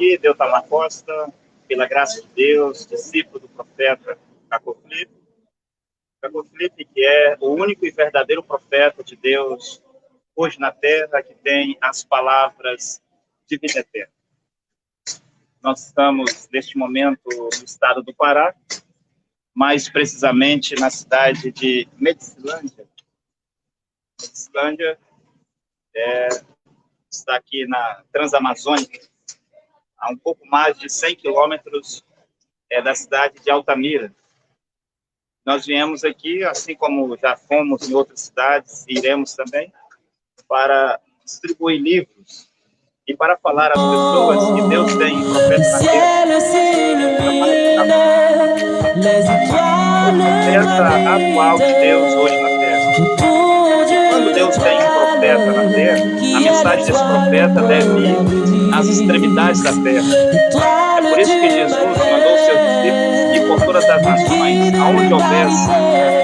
aqui, Deutamar Costa, pela graça de Deus, discípulo do profeta Caco Filipe. Caco Filipe, que é o único e verdadeiro profeta de Deus hoje na Terra, que tem as palavras de vida eterna. Nós estamos, neste momento, no estado do Pará, mais precisamente na cidade de Medicilândia. Medicilândia está aqui na Transamazônica, a um pouco mais de 100 quilômetros da cidade de Altamira. Nós viemos aqui, assim como já fomos em outras cidades, e iremos também, para distribuir livros e para falar às pessoas que Deus tem profeta na terra. O profeta atual de Deus hoje na terra. E quando Deus tem um profeta na terra, a mensagem desse profeta deve ir às extremidades da terra. É por isso que Jesus mandou seus discípulos ir por todas as nações, aonde houvesse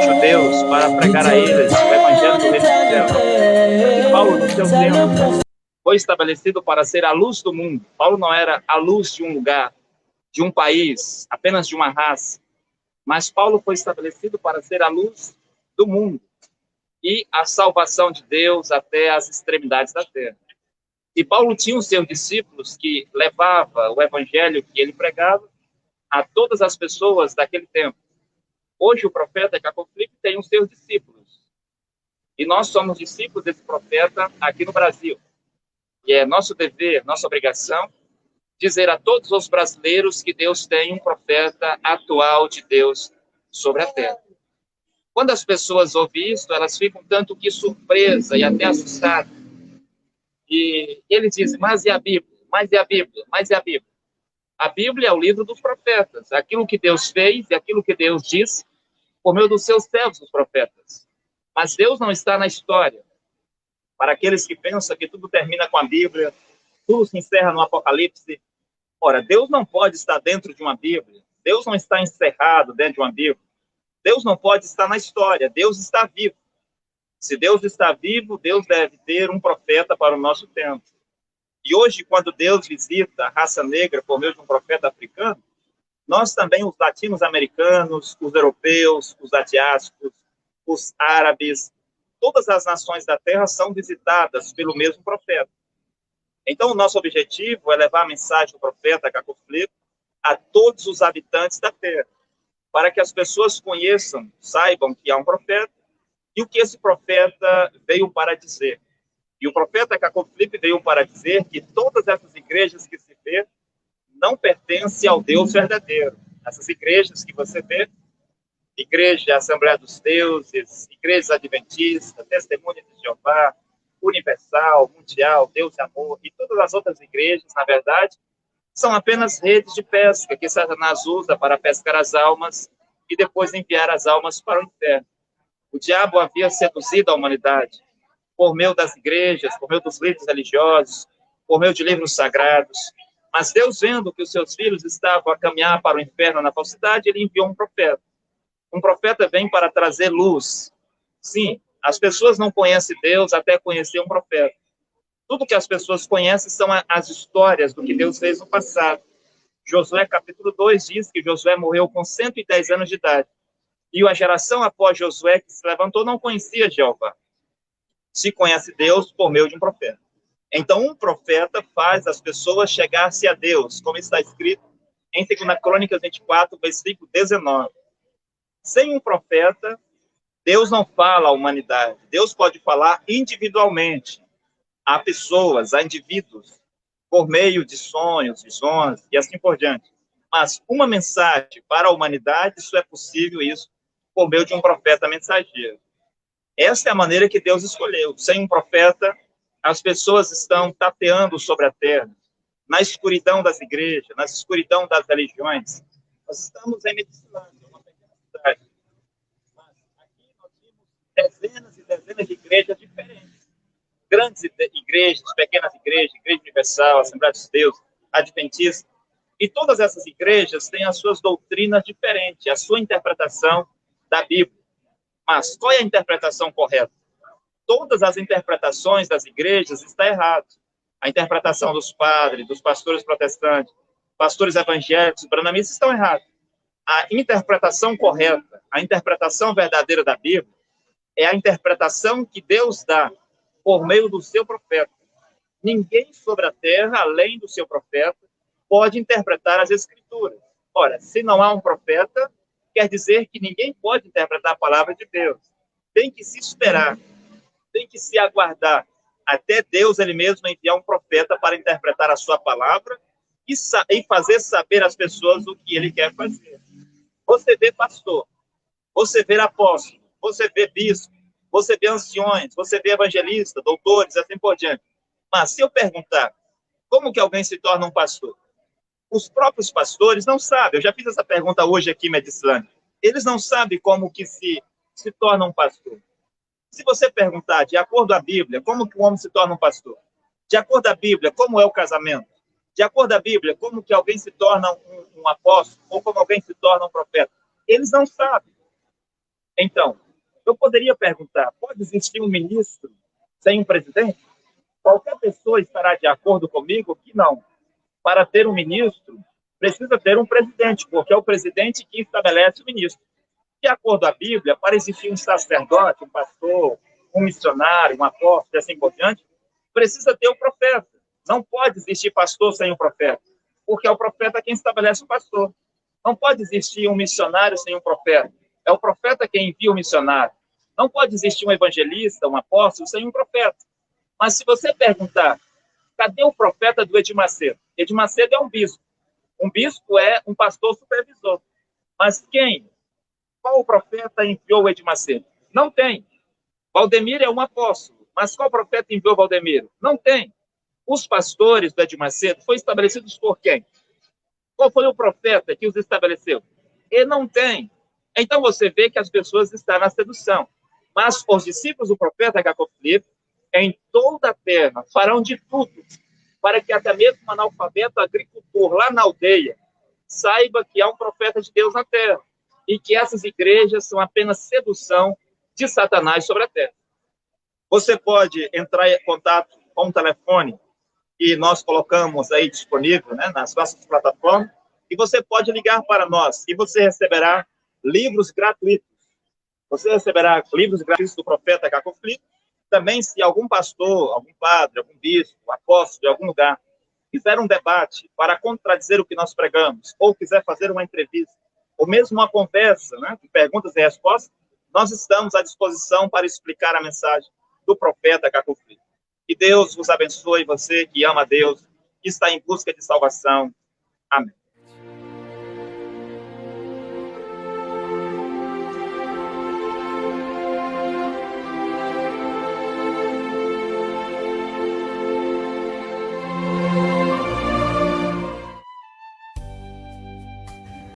judeus, para pregar a eles o evangelho do reino dos céus. E Paulo, no seu tempo, foi estabelecido para ser a luz do mundo. Paulo não era a luz de um lugar, de um país, apenas de uma raça. Mas Paulo foi estabelecido para ser a luz do mundo e a salvação de Deus até as extremidades da terra. E Paulo tinha os seus discípulos que levava o evangelho que ele pregava a todas as pessoas daquele tempo. Hoje o profeta Caco Filipe tem os seus discípulos. E nós somos discípulos desse profeta aqui no Brasil. E é nosso dever, nossa obrigação, dizer a todos os brasileiros que Deus tem um profeta atual de Deus sobre a terra. Quando as pessoas ouvem isso, elas ficam tanto que surpresa e até assustadas. E eles dizem, mas e a Bíblia? Mas e a Bíblia? Mas e a Bíblia? A Bíblia é o livro dos profetas, aquilo que Deus fez e aquilo que Deus disse por meio dos seus servos, os profetas. Mas Deus não está na história. Para aqueles que pensam que tudo termina com a Bíblia, tudo se encerra no Apocalipse. Ora, Deus não pode estar dentro de uma Bíblia. Deus não está encerrado dentro de uma Bíblia. Deus não pode estar na história. Deus está vivo. Se Deus está vivo, Deus deve ter um profeta para o nosso tempo. E hoje, quando Deus visita a raça negra por meio de um profeta africano, nós também, os latinos-americanos, os europeus, os asiáticos, os árabes, todas as nações da terra são visitadas pelo mesmo profeta. Então, o nosso objetivo é levar a mensagem do profeta Caco Filipe a todos os habitantes da terra, para que as pessoas conheçam, saibam que há um profeta e o que esse profeta veio para dizer. E o profeta Caco Filipe veio para dizer que todas essas igrejas que se vê não pertencem ao Deus verdadeiro. Essas igrejas que você vê, Igreja Assembleia dos Deuses, Igrejas Adventistas, Testemunhas de Jeová, Universal, Mundial, Deus e Amor, e todas as outras igrejas, na verdade, são apenas redes de pesca que Satanás usa para pescar as almas e depois enviar as almas para o inferno. O diabo havia seduzido a humanidade por meio das igrejas, por meio dos livros religiosos, por meio de livros sagrados. Mas Deus, vendo que os seus filhos estavam a caminhar para o inferno na falsidade, ele enviou um profeta. Um profeta vem para trazer luz. Sim, as pessoas não conhecem Deus até conhecer um profeta. Tudo que as pessoas conhecem são as histórias do que Deus fez no passado. Josué, capítulo 2, diz que Josué morreu com 110 anos de idade. E a geração após Josué que se levantou não conhecia Jeová. Se conhece Deus por meio de um profeta. Então, um profeta faz as pessoas chegar-se a Deus, como está escrito em 2 Crônicas 24, versículo 19. Sem um profeta, Deus não fala à humanidade. Deus pode falar individualmente a pessoas, a indivíduos, por meio de sonhos, visões e assim por diante. Mas uma mensagem para a humanidade, isso é possível, isso, por meio de um profeta mensageiro. Essa é a maneira que Deus escolheu. Sem um profeta, as pessoas estão tateando sobre a terra, na escuridão das igrejas, na escuridão das religiões. Nós estamos em Medicilândia, uma pequena cidade. Mas aqui nós temos dezenas e dezenas de igrejas diferentes. Grandes igrejas, pequenas igrejas, Igreja Universal, Assembleia dos Deuses, Adventista. E todas essas igrejas têm as suas doutrinas diferentes, a sua interpretação da Bíblia. Mas qual é a interpretação correta? Todas as interpretações das igrejas estão erradas. A interpretação dos padres, dos pastores protestantes, pastores evangélicos, branamistas estão errados. A interpretação correta, a interpretação verdadeira da Bíblia é a interpretação que Deus dá por meio do seu profeta. Ninguém sobre a terra, além do seu profeta, pode interpretar as Escrituras. Ora, se não há um profeta, quer dizer que ninguém pode interpretar a palavra de Deus. Tem que se esperar, tem que se aguardar até Deus ele mesmo enviar um profeta para interpretar a sua palavra e fazer saber às pessoas o que ele quer fazer. Você vê pastor, você vê apóstolo, você vê bispo, você vê anciões, você vê evangelista, doutores, assim por diante. Mas se eu perguntar como que alguém se torna um pastor, os próprios pastores não sabem. Eu já fiz essa pergunta hoje aqui em Medicilândia. Eles não sabem como que se torna um pastor. Se você perguntar, de acordo à Bíblia, como que um homem se torna um pastor? De acordo à Bíblia, como é o casamento? De acordo à Bíblia, como que alguém se torna um apóstolo? Ou como alguém se torna um profeta? Eles não sabem. Então, eu poderia perguntar, pode existir um ministro sem um presidente? Qualquer pessoa estará de acordo comigo que não. Para ter um ministro, precisa ter um presidente, porque é o presidente que estabelece o ministro. De acordo à Bíblia, para existir um sacerdote, um pastor, um missionário, um apóstolo, e assim por diante, precisa ter um profeta. Não pode existir pastor sem um profeta, porque é o profeta quem estabelece o pastor. Não pode existir um missionário sem um profeta. É o profeta quem envia o missionário. Não pode existir um evangelista, um apóstolo, sem um profeta. Mas se você perguntar, cadê o profeta do Edir Macedo? Edir Macedo é um bispo. Um bispo é um pastor supervisor. Mas qual o profeta enviou o Edir Macedo? Não tem. Valdemiro é um apóstolo. Mas qual profeta enviou Valdemiro? Não tem. Os pastores do Edir Macedo foram estabelecidos por quem? Qual foi o profeta que os estabeleceu? Ele não tem. Então você vê que as pessoas estão na sedução. Mas os discípulos do profeta Jacob Filipe, em toda a terra, farão de tudo para que até mesmo um analfabeto agricultor lá na aldeia saiba que há um profeta de Deus na terra e que essas igrejas são apenas sedução de Satanás sobre a terra. Você pode entrar em contato com o telefone que nós colocamos aí disponível, né, nas nossas plataformas, e você pode ligar para nós e você receberá livros gratuitos. Você receberá livros gratuitos do profeta Jacob Filipe. Também, se algum pastor, algum padre, algum bispo, apóstolo de algum lugar quiser um debate para contradizer o que nós pregamos, ou quiser fazer uma entrevista, ou mesmo uma conversa, né, de perguntas e respostas, nós estamos à disposição para explicar a mensagem do profeta Jacob Filipe. Que Deus vos abençoe, você que ama a Deus, que está em busca de salvação. Amém.